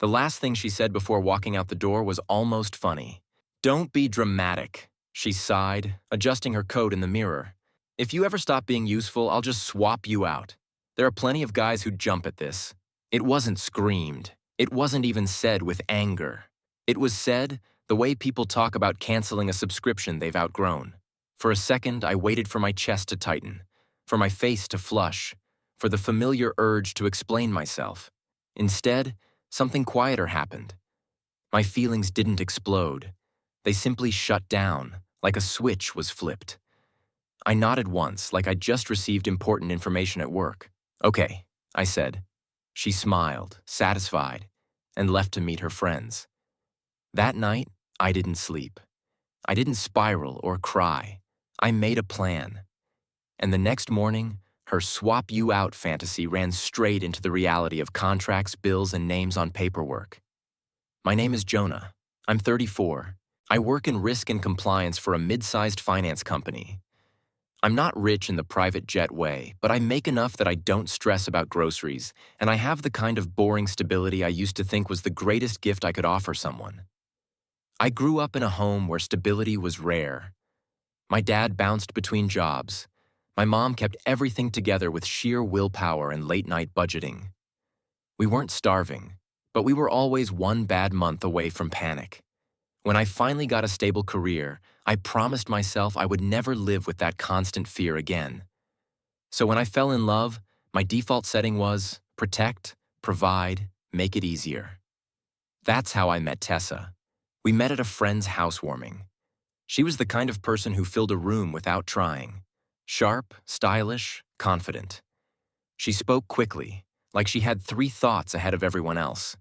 The last thing she said before walking out the door was almost funny. "Don't be dramatic," she sighed, adjusting her coat in the mirror. "If you ever stop being useful, I'll just swap you out. There are plenty of guys who jump at this." It wasn't screamed. It wasn't even said with anger. It was said the way people talk about canceling a subscription they've outgrown. For a second, I waited for my chest to tighten, for my face to flush, for the familiar urge to explain myself. Instead, something quieter happened. My feelings didn't explode. They simply shut down, like a switch was flipped. I nodded once, like I'd just received important information at work. "Okay," I said. She smiled, satisfied, and left to meet her friends. That night, I didn't sleep. I didn't spiral or cry. I made a plan. And the next morning, her swap you out fantasy ran straight into the reality of contracts, bills, and names on paperwork. My name is Jonah. I'm 34. I work in risk and compliance for a mid-sized finance company. I'm not rich in the private jet way, but I make enough that I don't stress about groceries, and I have the kind of boring stability I used to think was the greatest gift I could offer someone. I grew up in a home where stability was rare. My dad bounced between jobs. My mom kept everything together with sheer willpower and late-night budgeting. We weren't starving, but we were always one bad month away from panic. When I finally got a stable career, I promised myself I would never live with that constant fear again. So when I fell in love, my default setting was protect, provide, make it easier. That's how I met Tessa. We met at a friend's housewarming. She was the kind of person who filled a room without trying. Sharp, stylish, confident. She spoke quickly, like she had 3 thoughts ahead of everyone else.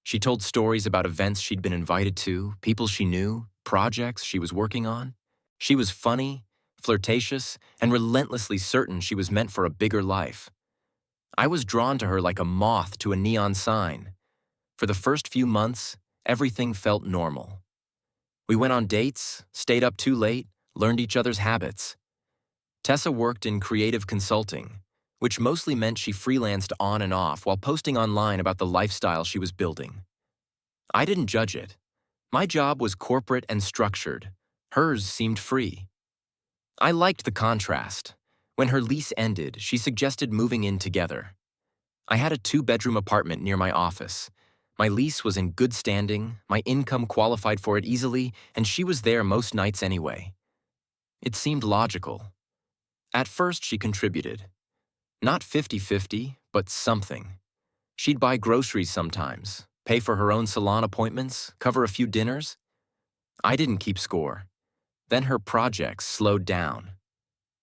She told stories about events she'd been invited to, people she knew, projects she was working on. She was funny, flirtatious, and relentlessly certain she was meant for a bigger life. I was drawn to her like a moth to a neon sign. For the first few months, everything felt normal. We went on dates, stayed up too late, learned each other's habits. Tessa worked in creative consulting, which mostly meant she freelanced on and off while posting online about the lifestyle she was building. I didn't judge it. My job was corporate and structured. Hers seemed free. I liked the contrast. When her lease ended, she suggested moving in together. I had a 2-bedroom apartment near my office. My lease was in good standing, my income qualified for it easily, and she was there most nights anyway. It seemed logical. At first, she contributed. Not 50-50, but something. She'd buy groceries sometimes, pay for her own salon appointments, cover a few dinners. I didn't keep score. Then her projects slowed down.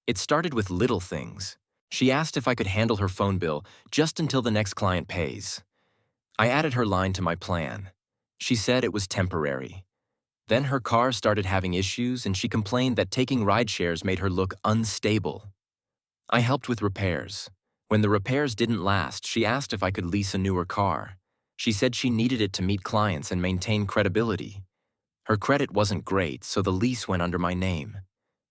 It started with little things. She asked if I could handle her phone bill just until the next client pays. I added her line to my plan. She said it was temporary. Then her car started having issues and she complained that taking rideshares made her look unstable. I helped with repairs. When the repairs didn't last, she asked if I could lease a newer car. She said she needed it to meet clients and maintain credibility. Her credit wasn't great, so the lease went under my name.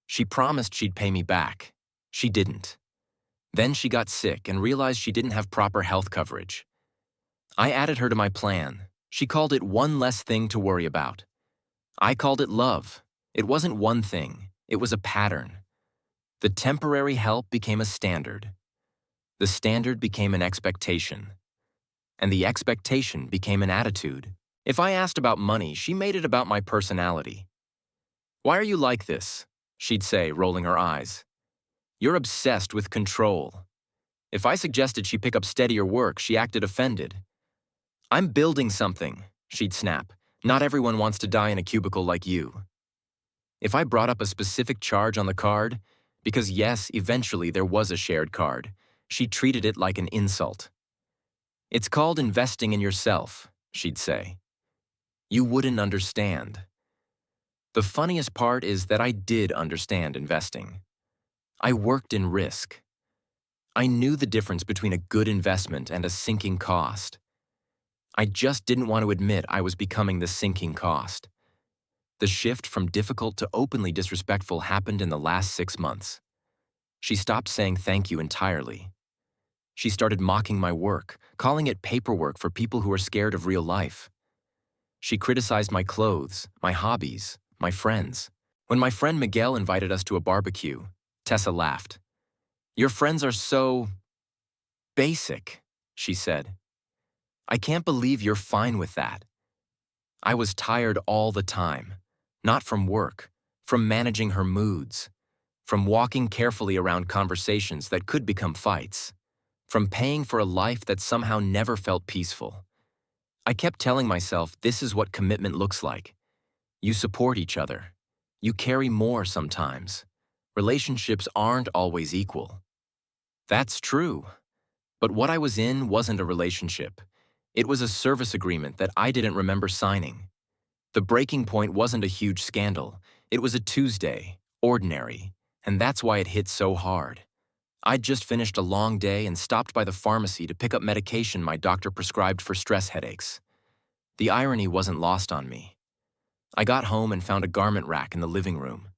She promised she'd pay me back. She didn't. Then she got sick and realized she didn't have proper health coverage. I added her to my plan. She called it one less thing to worry about. I called it love. It wasn't one thing. It was a pattern. The temporary help became a standard. The standard became an expectation. And the expectation became an attitude. If I asked about money, she made it about my personality. "Why are you like this?" she'd say, rolling her eyes. "You're obsessed with control." If I suggested she pick up steadier work, she acted offended. "I'm building something," she'd snap. "Not everyone wants to die in a cubicle like you." If I brought up a specific charge on the card, because yes, eventually there was a shared card, she treated it like an insult. "It's called investing in yourself," she'd say. "You wouldn't understand." The funniest part is that I did understand investing. I worked in risk. I knew the difference between a good investment and a sinking cost. I just didn't want to admit I was becoming the sinking cost. The shift from difficult to openly disrespectful happened in the last 6 months. She stopped saying thank you entirely. She started mocking my work, calling it paperwork for people who are scared of real life. She criticized my clothes, my hobbies, my friends. When my friend Miguel invited us to a barbecue, Tessa laughed. "Your friends are so basic," she said. "I can't believe you're fine with that." I was tired all the time, not from work, from managing her moods, from walking carefully around conversations that could become fights, from paying for a life that somehow never felt peaceful. I kept telling myself this is what commitment looks like. You support each other. You carry more sometimes. Relationships aren't always equal. That's true. But what I was in wasn't a relationship. It was a service agreement that I didn't remember signing. The breaking point wasn't a huge scandal. It was a Tuesday, ordinary, and that's why it hit so hard. I'd just finished a long day and stopped by the pharmacy to pick up medication my doctor prescribed for stress headaches. The irony wasn't lost on me. I got home and found a garment rack in the living room.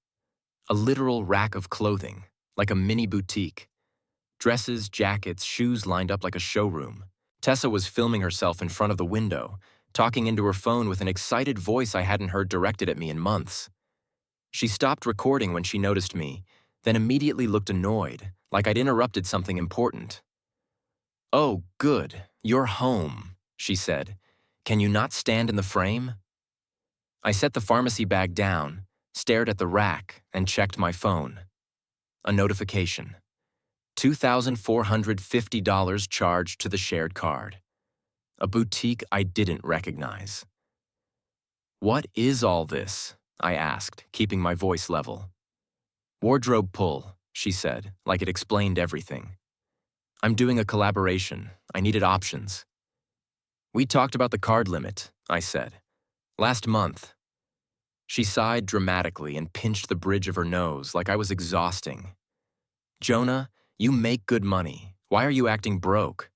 A literal rack of clothing, like a mini boutique. Dresses, jackets, shoes lined up like a showroom. Tessa was filming herself in front of the window, talking into her phone with an excited voice I hadn't heard directed at me in months. She stopped recording when she noticed me, then immediately looked annoyed, like I'd interrupted something important. "Oh, good, you're home," she said. "Can you not stand in the frame?" I set the pharmacy bag down, stared at the rack, and checked my phone. A notification. $2,450 charged to the shared card. A boutique I didn't recognize. "What is all this?" I asked, keeping my voice level. "Wardrobe pull," she said, like it explained everything. "I'm doing a collaboration. I needed options." "We talked about the card limit," I said. "Last month." She sighed dramatically and pinched the bridge of her nose like I was exhausting. "Jonah, you make good money. Why are you acting broke?"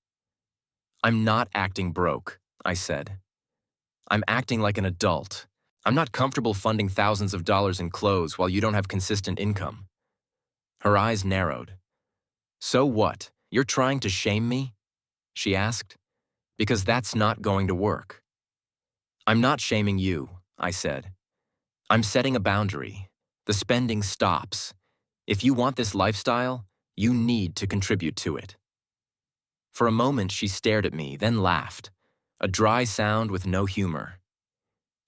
"I'm not acting broke," I said. "I'm acting like an adult. I'm not comfortable funding thousands of dollars in clothes while you don't have consistent income." Her eyes narrowed. "So what? You're trying to shame me?" she asked. "Because that's not going to work." "I'm not shaming you," I said. "I'm setting a boundary. The spending stops. If you want this lifestyle, you need to contribute to it." For a moment, she stared at me, then laughed, a dry sound with no humor.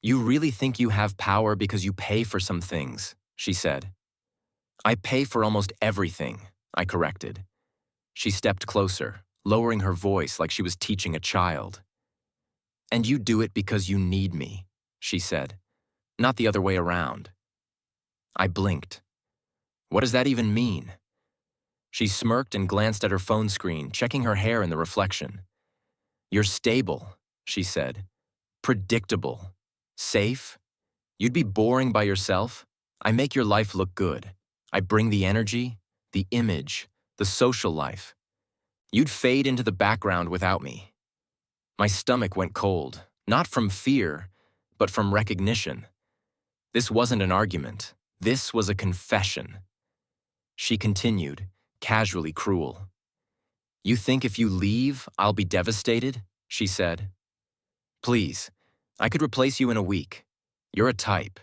"You really think you have power because you pay for some things," she said. "I pay for almost everything," I corrected. She stepped closer, lowering her voice like she was teaching a child. "And you do it because you need me," she said, "not the other way around." I blinked. "What does that even mean?" She smirked and glanced at her phone screen, checking her hair in the reflection. "You're stable," she said. "Predictable. Safe. You'd be boring by yourself. I make your life look good. I bring the energy, the image, the social life. You'd fade into the background without me." My stomach went cold, not from fear, but from recognition. This wasn't an argument. This was a confession. She continued, casually cruel. "You think if you leave, I'll be devastated?" she said. "Please, I could replace you in a week. You're a type.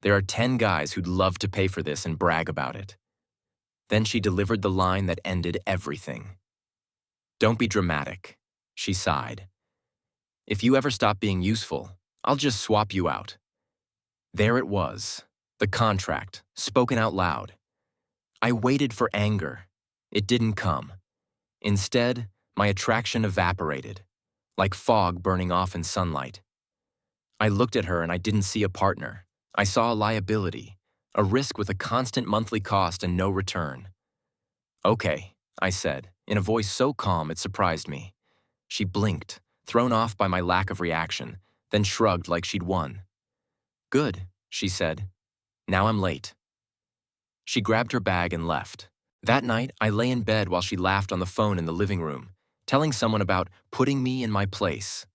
There are 10 guys who'd love to pay for this and brag about it." Then she delivered the line that ended everything. "Don't be dramatic," she sighed. "If you ever stop being useful, I'll just swap you out." There it was, the contract, spoken out loud. I waited for anger. It didn't come. Instead, my attraction evaporated, like fog burning off in sunlight. I looked at her and I didn't see a partner. I saw a liability, a risk with a constant monthly cost and no return. "Okay," I said, in a voice so calm it surprised me. She blinked, thrown off by my lack of reaction, then shrugged like she'd won. "Good," she said. "Now I'm late." She grabbed her bag and left. That night, I lay in bed while she laughed on the phone in the living room, telling someone about putting me in my place.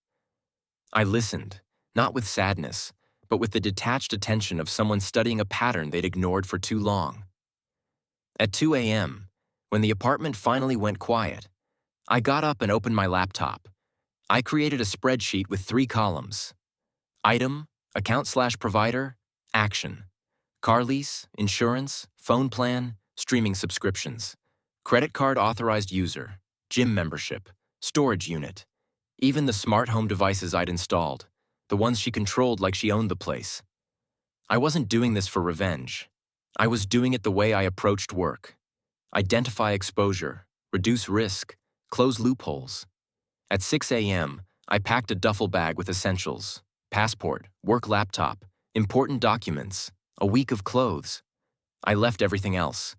I listened, not with sadness, but with the detached attention of someone studying a pattern they'd ignored for too long. At 2 a.m., when the apartment finally went quiet, I got up and opened my laptop. I created a spreadsheet with 3 columns. Item, account/provider, action. Car lease, insurance, phone plan, streaming subscriptions. Credit card authorized user, gym membership, storage unit. Even the smart home devices I'd installed, the ones she controlled like she owned the place. I wasn't doing this for revenge. I was doing it the way I approached work. Identify exposure, reduce risk, close loopholes. At 6 a.m., I packed a duffel bag with essentials, passport, work laptop, important documents, a week of clothes. I left everything else.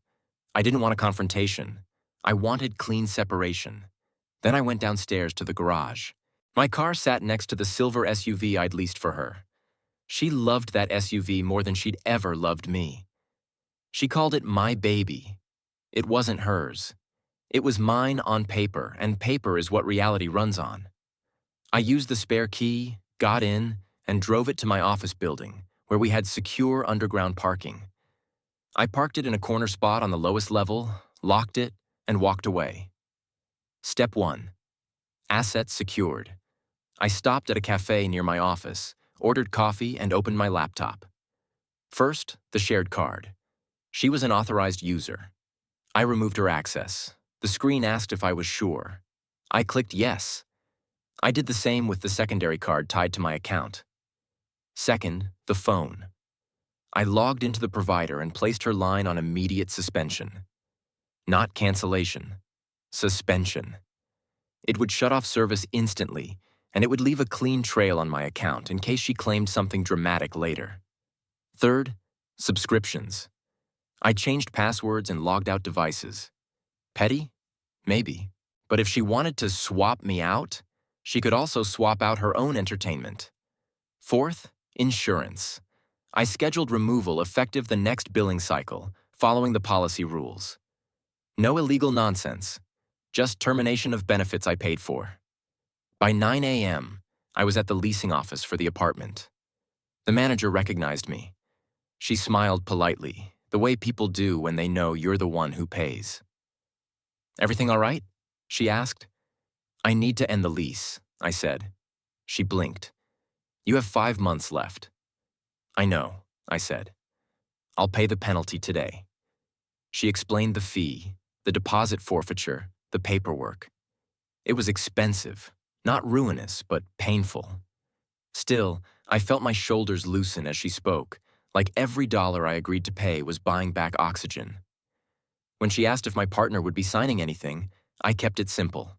I didn't want a confrontation. I wanted clean separation. Then I went downstairs to the garage. My car sat next to the silver SUV I'd leased for her. She loved that SUV more than she'd ever loved me. She called it my baby. It wasn't hers. It was mine on paper, and paper is what reality runs on. I used the spare key, got in, and drove it to my office building, where we had secure underground parking. I parked it in a corner spot on the lowest level, locked it, and walked away. Step 1. Assets secured. I stopped at a cafe near my office, ordered coffee, and opened my laptop. First, the shared card. She was an authorized user. I removed her access. The screen asked if I was sure. I clicked yes. I did the same with the secondary card tied to my account. Second, the phone. I logged into the provider and placed her line on immediate suspension. Not cancellation. Suspension. It would shut off service instantly, and it would leave a clean trail on my account in case she claimed something dramatic later. Third, subscriptions. I changed passwords and logged out devices. Petty? Maybe. But if she wanted to swap me out, she could also swap out her own entertainment. Fourth, insurance. I scheduled removal effective the next billing cycle, following the policy rules. No illegal nonsense, just termination of benefits I paid for. By 9 a.m., I was at the leasing office for the apartment. The manager recognized me. She smiled politely, the way people do when they know you're the one who pays. "Everything all right?" she asked. "I need to end the lease," I said. She blinked. "You have 5 months left." "I know," I said. "I'll pay the penalty today." She explained the fee, the deposit forfeiture, the paperwork. It was expensive, not ruinous, but painful. Still, I felt my shoulders loosen as she spoke, like every dollar I agreed to pay was buying back oxygen. When she asked if my partner would be signing anything, I kept it simple.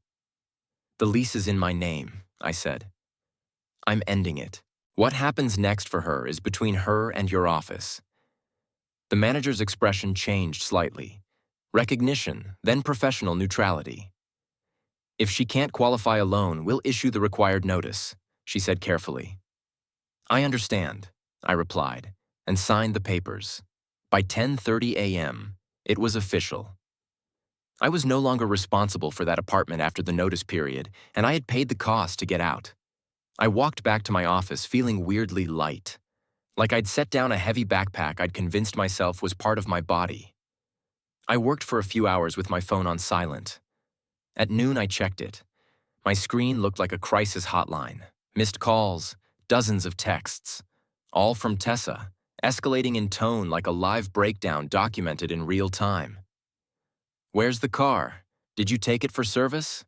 "The lease is in my name," I said. "I'm ending it. What happens next for her is between her and your office." The manager's expression changed slightly. Recognition, then professional neutrality. "If she can't qualify a loan, we'll issue the required notice," she said carefully. "I understand," I replied, and signed the papers. By 10:30 a.m., it was official. I was no longer responsible for that apartment after the notice period, and I had paid the cost to get out. I walked back to my office feeling weirdly light, like I'd set down a heavy backpack I'd convinced myself was part of my body. I worked for a few hours with my phone on silent. At noon, I checked it. My screen looked like a crisis hotline. Missed calls, dozens of texts, all from Tessa, escalating in tone like a live breakdown documented in real time. "Where's the car? Did you take it for service?"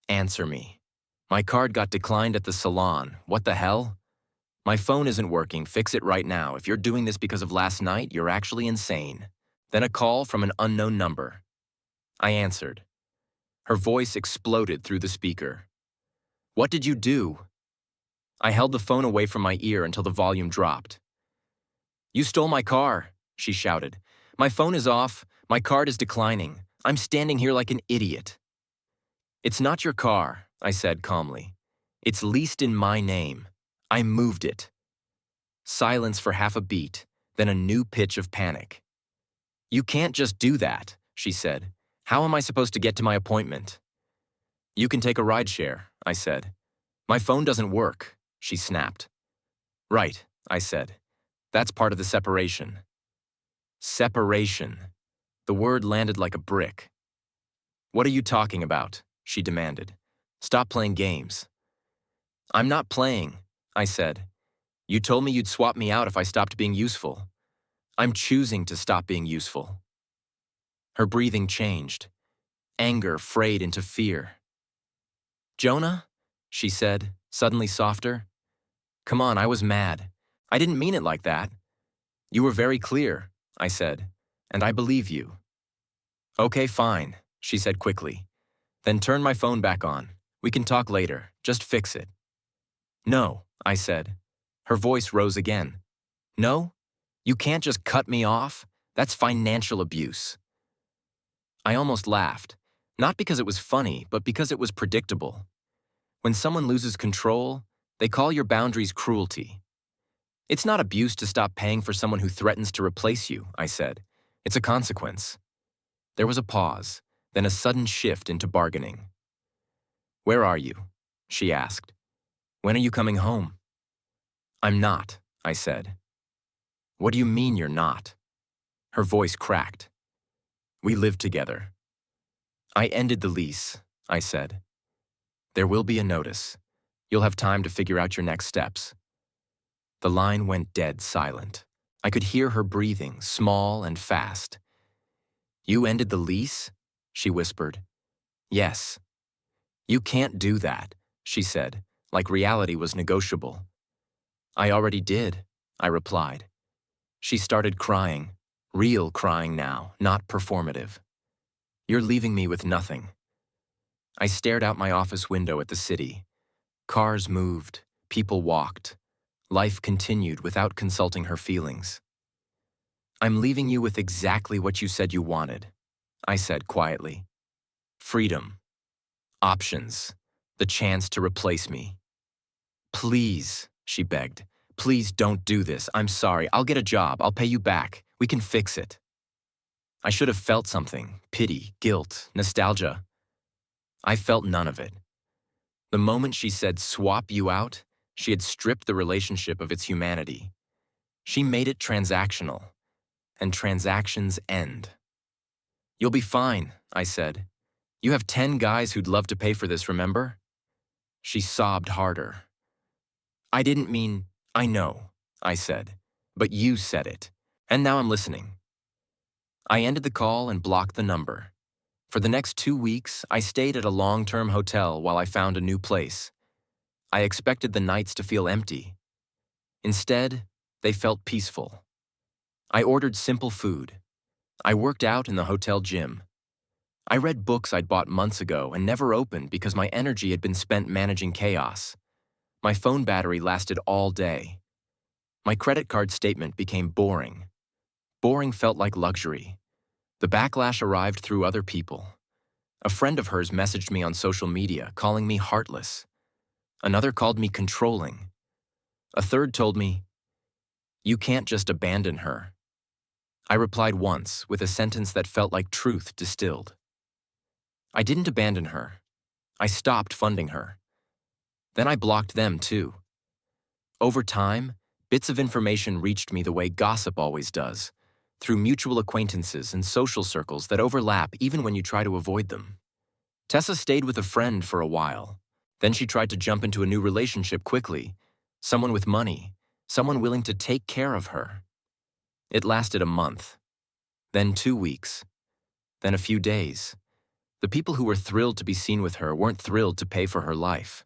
"Answer me. My card got declined at the salon. What the hell? My phone isn't working. Fix it right now. If you're doing this because of last night, you're actually insane." Then a call from an unknown number. I answered. Her voice exploded through the speaker. "What did you do?" I held the phone away from my ear until the volume dropped. "You stole my car," she shouted. "My phone is off. My card is declining. I'm standing here like an idiot." "It's not your car," I said calmly. "It's leased in my name. I moved it." Silence for half a beat, then a new pitch of panic. "You can't just do that," she said. "How am I supposed to get to my appointment?" "You can take a rideshare," I said. "My phone doesn't work," she snapped. "Right," I said. "That's part of the separation." Separation. The word landed like a brick. "What are you talking about?" she demanded. Stop playing games. I'm not playing, I said. You told me you'd swap me out if I stopped being useful. I'm choosing to stop being useful. Her breathing changed. Anger frayed into fear. Jonah, she said, suddenly softer. Come on, I was mad. I didn't mean it like that. You were very clear, I said, and I believe you. Okay, fine, she said quickly. Then turn my phone back on. We can talk later. Just fix it. No, I said. Her voice rose again. No? You can't just cut me off? That's financial abuse. I almost laughed, not because it was funny, but because it was predictable. When someone loses control, they call your boundaries cruelty. It's not abuse to stop paying for someone who threatens to replace you, I said. It's a consequence. There was a pause, then a sudden shift into bargaining. Where are you? She asked. When are you coming home? I'm not, I said. What do you mean you're not? Her voice cracked. We live together. I ended the lease, I said. There will be a notice. You'll have time to figure out your next steps. The line went dead silent. I could hear her breathing, small and fast. You ended the lease? She whispered. Yes. You can't do that, she said, like reality was negotiable. I already did, I replied. She started crying, real crying now, not performative. You're leaving me with nothing. I stared out my office window at the city. Cars moved, people walked. Life continued without consulting her feelings. I'm leaving you with exactly what you said you wanted, I said quietly. Freedom. Options. The chance to replace me. Please, she begged. Please don't do this. I'm sorry. I'll get a job. I'll pay you back. We can fix it. I should have felt something. Pity, guilt, nostalgia. I felt none of it. The moment she said swap you out, she had stripped the relationship of its humanity. She made it transactional, and transactions end. You'll be fine, I said. You have 10 guys who'd love to pay for this, remember? She sobbed harder. I didn't mean, I know, I said, but you said it, and now I'm listening. I ended the call and blocked the number. For the next 2 weeks, I stayed at a long-term hotel while I found a new place. I expected the nights to feel empty. Instead, they felt peaceful. I ordered simple food. I worked out in the hotel gym. I read books I'd bought months ago and never opened because my energy had been spent managing chaos. My phone battery lasted all day. My credit card statement became boring. Boring felt like luxury. The backlash arrived through other people. A friend of hers messaged me on social media, calling me heartless. Another called me controlling. A third told me, "You can't just abandon her." I replied once with a sentence that felt like truth distilled. I didn't abandon her. I stopped funding her. Then I blocked them too. Over time, bits of information reached me the way gossip always does, through mutual acquaintances and social circles that overlap even when you try to avoid them. Tessa stayed with a friend for a while. Then she tried to jump into a new relationship quickly, someone with money, someone willing to take care of her. It lasted a month, then 2 weeks, then a few days. The people who were thrilled to be seen with her weren't thrilled to pay for her life.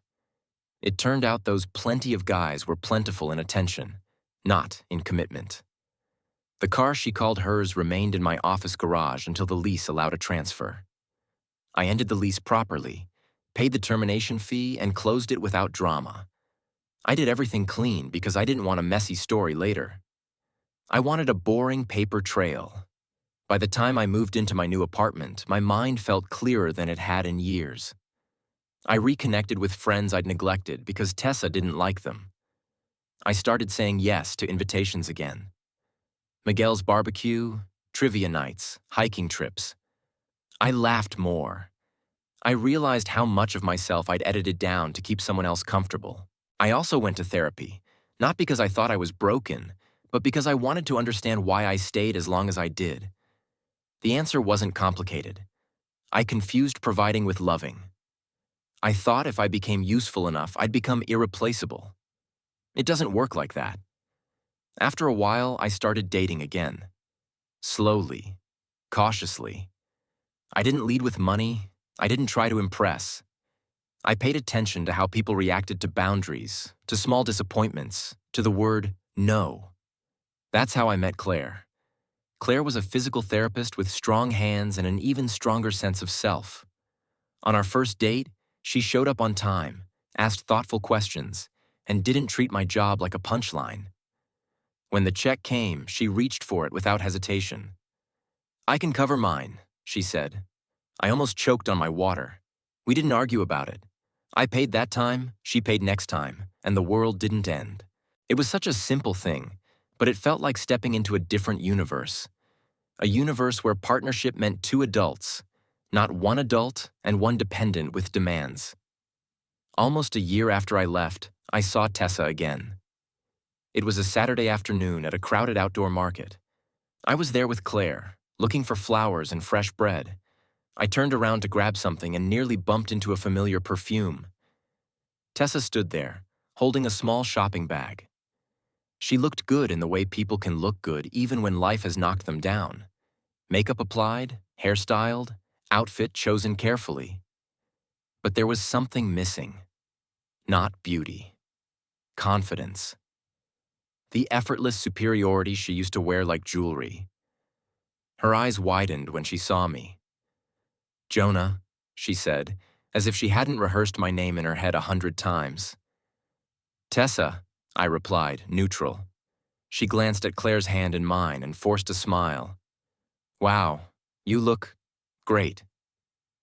It turned out those plenty of guys were plentiful in attention, not in commitment. The car she called hers remained in my office garage until the lease allowed a transfer. I ended the lease properly, paid the termination fee, and closed it without drama. I did everything clean because I didn't want a messy story later. I wanted a boring paper trail. By the time I moved into my new apartment, my mind felt clearer than it had in years. I reconnected with friends I'd neglected because Tessa didn't like them. I started saying yes to invitations again. Miguel's barbecue, trivia nights, hiking trips. I laughed more. I realized how much of myself I'd edited down to keep someone else comfortable. I also went to therapy, not because I thought I was broken, but because I wanted to understand why I stayed as long as I did. The answer wasn't complicated. I confused providing with loving. I thought if I became useful enough, I'd become irreplaceable. It doesn't work like that. After a while, I started dating again. Slowly, cautiously. I didn't lead with money. I didn't try to impress. I paid attention to how people reacted to boundaries, to small disappointments, to the word no. That's how I met Claire. Claire was a physical therapist with strong hands and an even stronger sense of self. On our first date, she showed up on time, asked thoughtful questions, and didn't treat my job like a punchline. When the check came, she reached for it without hesitation. "I can cover mine," she said. I almost choked on my water. We didn't argue about it. I paid that time, she paid next time, and the world didn't end. It was such a simple thing, but it felt like stepping into a different universe. A universe where partnership meant two adults, not one adult and one dependent with demands. Almost a year after I left, I saw Tessa again. It was a Saturday afternoon at a crowded outdoor market. I was there with Claire, looking for flowers and fresh bread. I turned around to grab something and nearly bumped into a familiar perfume. Tessa stood there, holding a small shopping bag. She looked good in the way people can look good even when life has knocked them down. Makeup applied, hairstyled, outfit chosen carefully. But there was something missing. Not beauty. Confidence. The effortless superiority she used to wear like jewelry. Her eyes widened when she saw me. "Jonah," she said, as if she hadn't rehearsed my name in her head 100 times. "Tessa," I replied, neutral. She glanced at Claire's hand in mine and forced a smile. "Wow, you look great."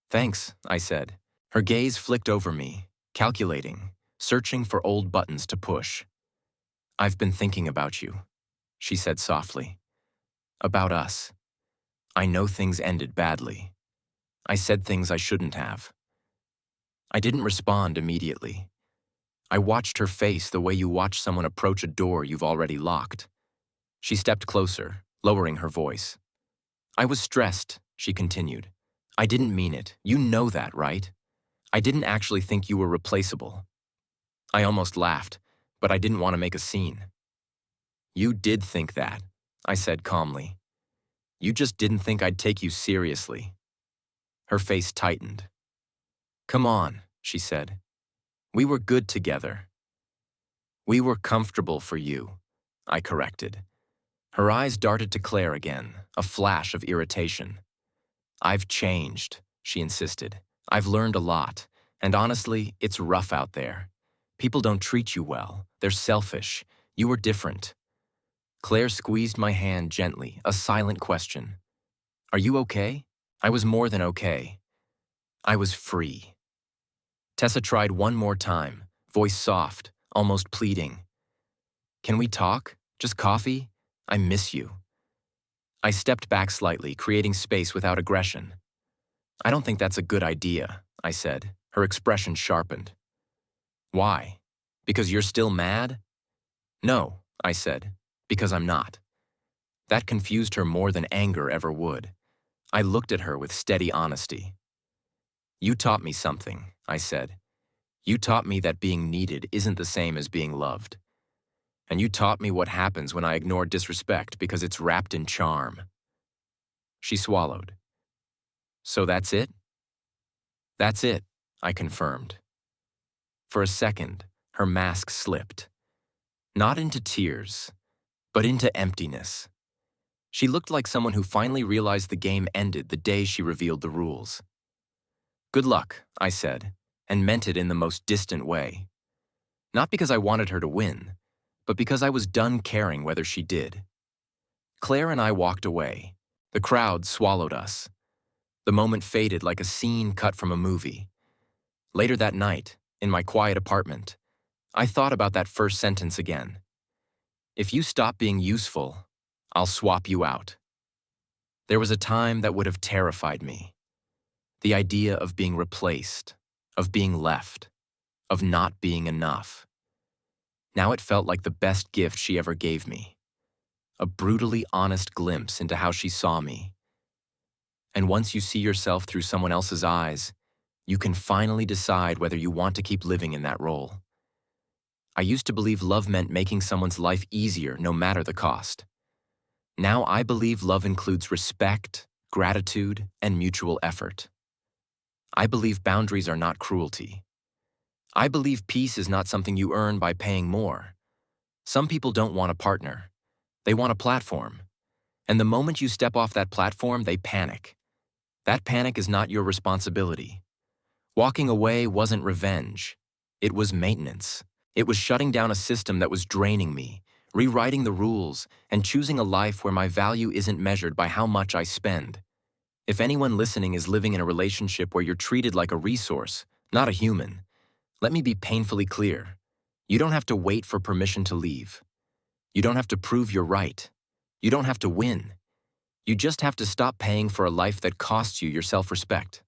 "Thanks," I said. Her gaze flicked over me, calculating, searching for old buttons to push. "I've been thinking about you," she said softly. "About us. I know things ended badly. I said things I shouldn't have." I didn't respond immediately. I watched her face the way you watch someone approach a door you've already locked. She stepped closer, lowering her voice. "I was stressed," she continued. "I didn't mean it. You know that, right? I didn't actually think you were replaceable." I almost laughed, but I didn't want to make a scene. "You did think that," I said calmly. "You just didn't think I'd take you seriously." Her face tightened. "Come on," she said. "We were good together." "We were comfortable for you," I corrected. Her eyes darted to Claire again, a flash of irritation. "I've changed," she insisted. "I've learned a lot, and honestly, it's rough out there. People don't treat you well. They're selfish. You were different." Claire squeezed my hand gently, a silent question. "Are you okay?" I was more than okay. I was free. Tessa tried one more time, voice soft, almost pleading. "Can we talk? Just coffee? I miss you." I stepped back slightly, creating space without aggression. "I don't think that's a good idea," I said, her expression sharpened. "Why? Because you're still mad?" "No," I said, "because I'm not." That confused her more than anger ever would. I looked at her with steady honesty. "You taught me something," I said. "You taught me that being needed isn't the same as being loved. And you taught me what happens when I ignore disrespect because it's wrapped in charm." She swallowed. "So that's it?" "That's it," I confirmed. For a second, her mask slipped. Not into tears, but into emptiness. She looked like someone who finally realized the game ended the day she revealed the rules. "Good luck," I said, and meant it in the most distant way. Not because I wanted her to win, but because I was done caring whether she did. Claire and I walked away. The crowd swallowed us. The moment faded like a scene cut from a movie. Later that night, in my quiet apartment, I thought about that first sentence again. "If you stop being useful, I'll swap you out." There was a time that would have terrified me. The idea of being replaced, of being left, of not being enough. Now it felt like the best gift she ever gave me. A brutally honest glimpse into how she saw me. And once you see yourself through someone else's eyes, you can finally decide whether you want to keep living in that role. I used to believe love meant making someone's life easier no matter the cost. Now I believe love includes respect, gratitude, and mutual effort. I believe boundaries are not cruelty. I believe peace is not something you earn by paying more. Some people don't want a partner. They want a platform. And the moment you step off that platform, they panic. That panic is not your responsibility. Walking away wasn't revenge. It was maintenance. It was shutting down a system that was draining me, rewriting the rules, and choosing a life where my value isn't measured by how much I spend. If anyone listening is living in a relationship where you're treated like a resource, not a human, let me be painfully clear. You don't have to wait for permission to leave. You don't have to prove you're right. You don't have to win. You just have to stop paying for a life that costs you your self-respect.